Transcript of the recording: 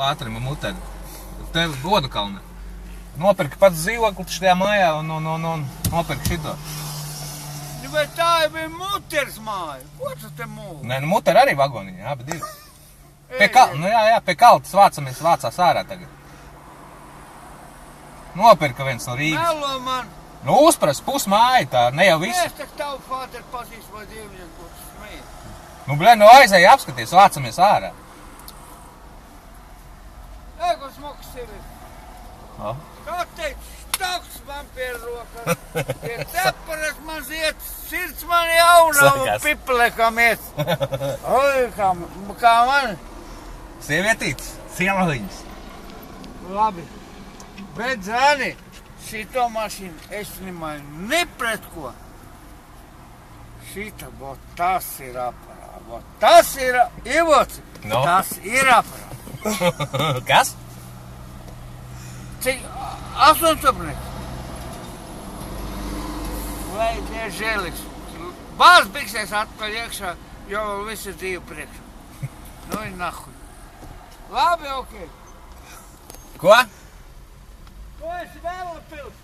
Pātrim un muteri. Tev godu kalna. Nopirka pats dzīvokli šajā mājā un nopirka šito. Bet tā jau bija muteres māja. Ko tu te mūli? Nē, nu muteri arī vagoniņi, abi divi. Pie kaltas vācās ārā tagad. Nopirka viens no Rīgas. Melo man. Nu, uzprast pusmāja tā, ne jau visu. Es tak tavu fāteru pazīstu vai dievņiem, ko tu smēji. Nu, nu aizēja apskaties, vācamies ārā. Ego smoks tev ir. Kā teicu, staks man pie rokas. Pie teparas man ziet, sirds man jauna un pipelekam iet. Oi, kā man. Sievietītes, sielaviņas. Labi, bet zani, šito mašīnu es nemāju ne pret ko. Šita, tas ir aparā. Tas ir, Ivoci, tas ir aparā. Kas? Cik? 8 stupnieks. Vai tie žēliks. Bāz biksēs atpakaļ iekšā, jo vēl visu dzīvi priekšā. Nu ir nahuj. Labi, ok. Ko? Ko esi vēl pils?